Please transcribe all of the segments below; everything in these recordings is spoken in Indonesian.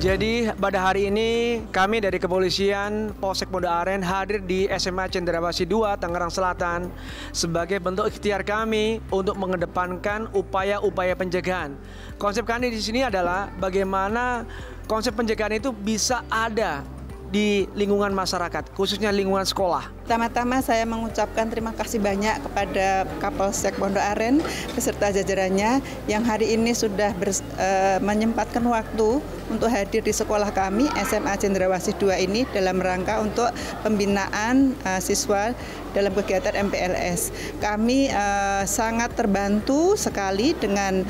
Jadi pada hari ini kami dari Kepolisian Polsek Pondok Aren hadir di SMA Cendrawasih 2 Tangerang Selatan sebagai bentuk ikhtiar kami untuk mengedepankan upaya-upaya pencegahan. Konsep kami di sini adalah bagaimana konsep pencegahan itu bisa ada di lingkungan masyarakat, khususnya lingkungan sekolah. Pertama-tama saya mengucapkan terima kasih banyak kepada Kapolsek Pondok Aren beserta jajarannya yang hari ini sudah menyempatkan waktu untuk hadir di sekolah kami SMA Cendrawasih 2 ini dalam rangka untuk pembinaan siswa dalam kegiatan MPLS. Kami sangat terbantu sekali dengan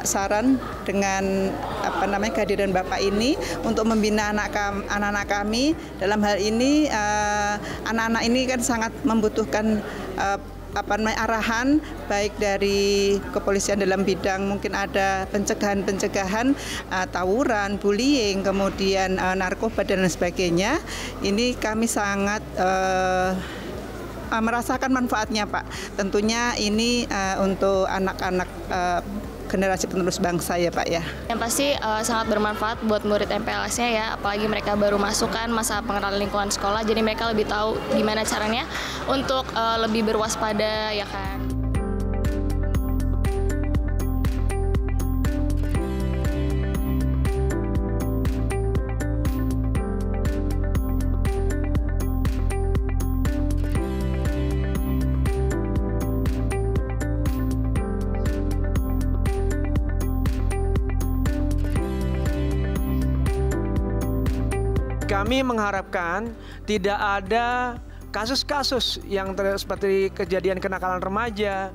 saran dengan kehadiran Bapak ini untuk membina anak-anak kami. Dalam hal ini anak-anak ini kan sangat membutuhkan arahan baik dari kepolisian dalam bidang mungkin ada pencegahan tawuran, bullying, kemudian narkoba dan sebagainya. Ini kami sangat merasakan manfaatnya, Pak. Tentunya ini untuk anak-anak generasi penerus bangsa ya, Pak ya. Yang pasti sangat bermanfaat buat murid MPLS-nya ya, apalagi mereka baru masuk kan masa pengenalan lingkungan sekolah, jadi mereka lebih tahu gimana caranya untuk lebih berwaspada ya kan. Kami mengharapkan tidak ada kasus-kasus yang seperti kejadian kenakalan remaja,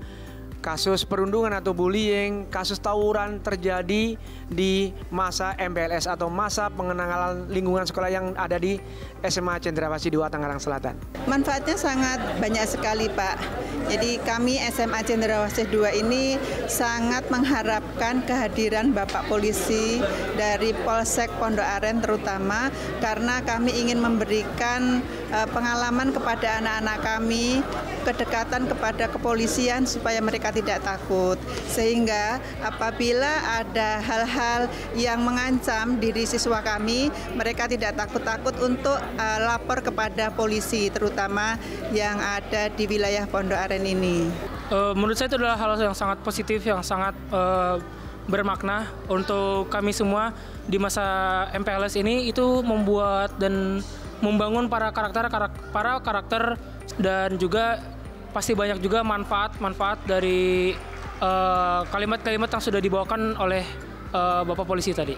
kasus perundungan atau bullying, kasus tawuran terjadi di masa MPLS atau masa pengenalan lingkungan sekolah yang ada di SMA Cendrawasih 2 Tangerang Selatan. Manfaatnya sangat banyak sekali, Pak. Jadi kami SMA Cendrawasih 2 ini sangat mengharapkan kehadiran Bapak Polisi dari Polsek Pondok Aren terutama karena kami ingin memberikan pengalaman kepada anak-anak kami, kedekatan kepada kepolisian supaya mereka tidak takut. Sehingga apabila ada hal-hal yang mengancam diri siswa kami, mereka tidak takut-takut untuk lapor kepada polisi, terutama yang ada di wilayah Pondok Aren ini. Menurut saya itu adalah hal yang sangat positif, yang sangat bermakna untuk kami semua di masa MPLS ini. Itu membuat dan membangun para karakter dan juga pasti banyak juga manfaat dari kalimat-kalimat yang sudah dibawakan oleh Bapak Polisi tadi.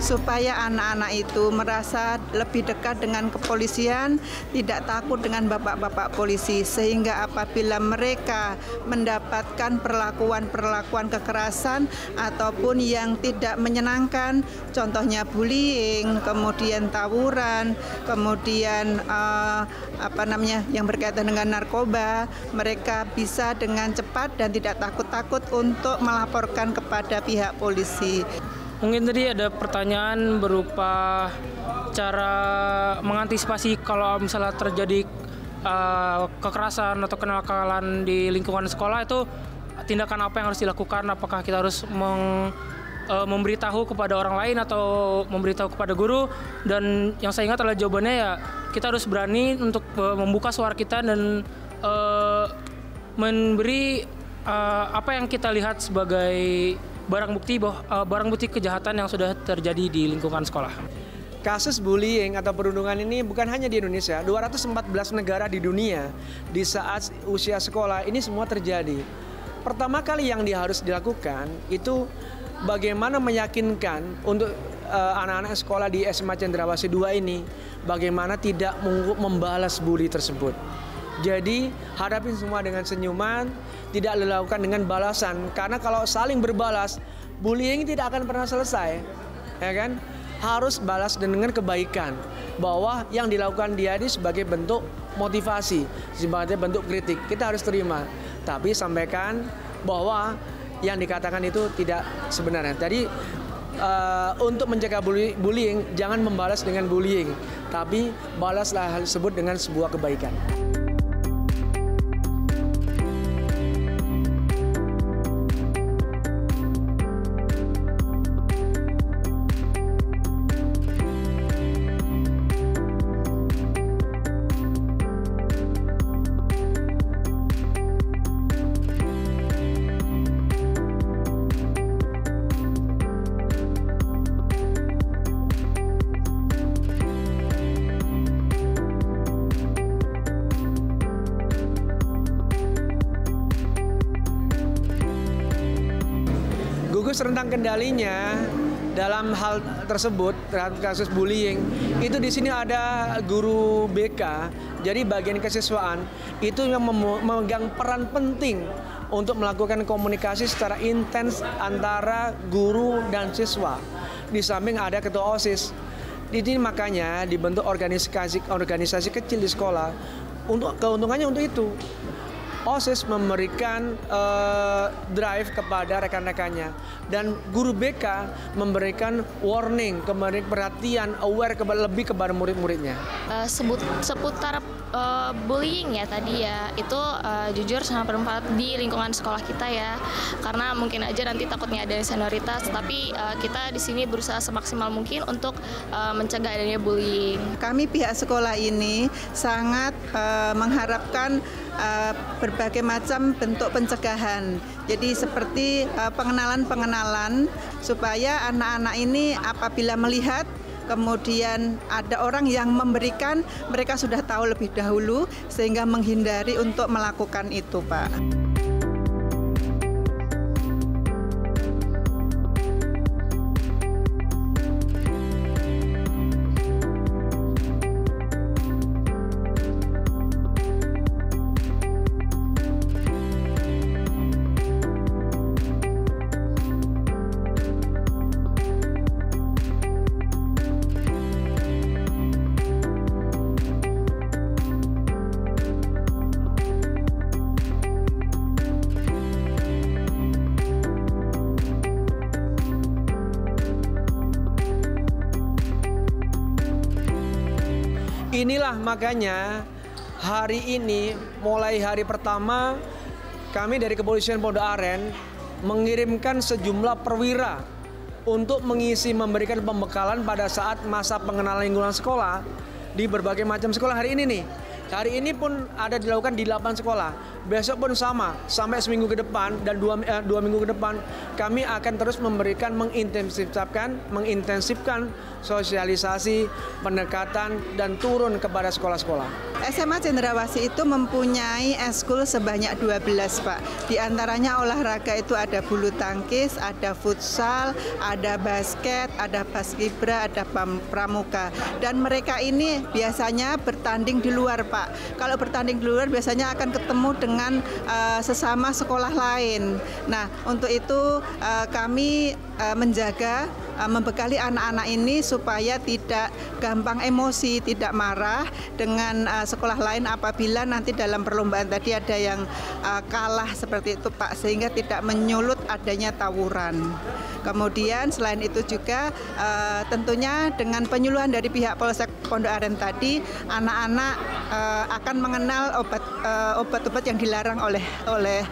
Supaya anak-anak itu merasa lebih dekat dengan kepolisian, tidak takut dengan bapak-bapak polisi, sehingga apabila mereka mendapatkan perlakuan kekerasan ataupun yang tidak menyenangkan, contohnya bullying, kemudian tawuran, kemudian yang berkaitan dengan narkoba, mereka bisa dengan cepat dan tidak takut-takut untuk melaporkan kepada pihak polisi. Mungkin tadi ada pertanyaan berupa cara mengantisipasi kalau misalnya terjadi kekerasan atau kenakalan di lingkungan sekolah, itu tindakan apa yang harus dilakukan? Apakah kita harus memberitahu kepada orang lain atau memberitahu kepada guru? Dan yang saya ingat adalah jawabannya ya kita harus berani untuk membuka suara kita dan memberi apa yang kita lihat sebagai barang bukti kejahatan yang sudah terjadi di lingkungan sekolah. Kasus bullying atau perundungan ini bukan hanya di Indonesia, 214 negara di dunia di saat usia sekolah ini semua terjadi. Pertama kali yang harus dilakukan itu bagaimana meyakinkan untuk anak-anak sekolah di SMA Cendrawasih 2 ini bagaimana tidak membalas bully tersebut. Jadi hadapin semua dengan senyuman, tidak dilakukan dengan balasan, karena kalau saling berbalas, bullying tidak akan pernah selesai, ya kan? Harus balas dengan kebaikan, bahwa yang dilakukan dia ini sebagai bentuk motivasi, sebagai bentuk kritik, kita harus terima. Tapi sampaikan bahwa yang dikatakan itu tidak sebenarnya. Jadi untuk mencegah bullying, jangan membalas dengan bullying, tapi balaslah hal tersebut dengan sebuah kebaikan. Gugus rentang kendalinya dalam hal tersebut, dalam kasus bullying, itu di sini ada guru BK. Jadi bagian kesiswaan itu yang memegang peran penting untuk melakukan komunikasi secara intens antara guru dan siswa. Di samping ada ketua OSIS. Ini makanya dibentuk organisasi kecil di sekolah. Untuk keuntungannya untuk itu. OSIS memberikan drive kepada rekan-rekannya, dan guru BK memberikan warning, memberikan perhatian, aware lebih kepada murid-muridnya. Seputar bullying ya tadi ya, itu jujur sangat bermanfaat di lingkungan sekolah kita ya, karena mungkin aja nanti takutnya ada senioritas, tapi kita di sini berusaha semaksimal mungkin untuk mencegah adanya bullying. Kami pihak sekolah ini sangat mengharapkan berbagai macam bentuk pencegahan. Jadi seperti pengenalan supaya anak-anak ini apabila melihat kemudian ada orang yang memberikan, mereka sudah tahu lebih dahulu sehingga menghindari untuk melakukan itu, Pak. Inilah makanya hari ini, mulai hari pertama, kami dari Kepolisian Pondok Aren mengirimkan sejumlah perwira untuk memberikan pembekalan pada saat masa pengenalan lingkungan sekolah di berbagai macam sekolah hari ini nih. Hari ini pun ada dilakukan di 8 sekolah. Besok pun sama, sampai seminggu ke depan dan 2 minggu ke depan kami akan terus memberikan mengintensifkan sosialisasi, pendekatan dan turun kepada sekolah-sekolah. SMA Cendrawasih itu mempunyai eskul sebanyak 12, Pak. Di antaranya olahraga itu ada bulu tangkis, ada futsal, ada basket, ada paskibra, ada pramuka. Dan mereka ini biasanya bertanding di luar, Pak. Kalau bertanding di luar biasanya akan ketemu dengan sesama sekolah lain. Nah, untuk itu kami menjaga, membekali anak-anak ini supaya tidak gampang emosi, tidak marah dengan sekolah lain apabila nanti dalam perlombaan tadi ada yang kalah seperti itu, Pak, sehingga tidak menyulut adanya tawuran. Kemudian selain itu juga tentunya dengan penyuluhan dari pihak Polsek Pondok Aren tadi, anak-anak akan mengenal obat-obat yang dilarang oleh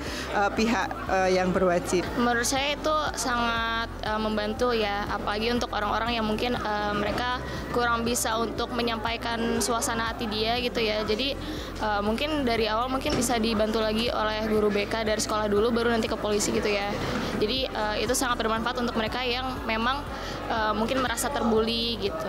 pihak yang berwajib. Menurut saya itu sangat membantu ya, apalagi untuk orang-orang yang mungkin mereka kurang bisa untuk menyampaikan suasana hati dia gitu ya. Jadi mungkin dari awal mungkin bisa dibantu lagi oleh guru BK dari sekolah dulu, baru nanti ke polisi gitu ya. Jadi itu sangat bermanfaat untuk mereka yang memang mungkin merasa terbuli gitu.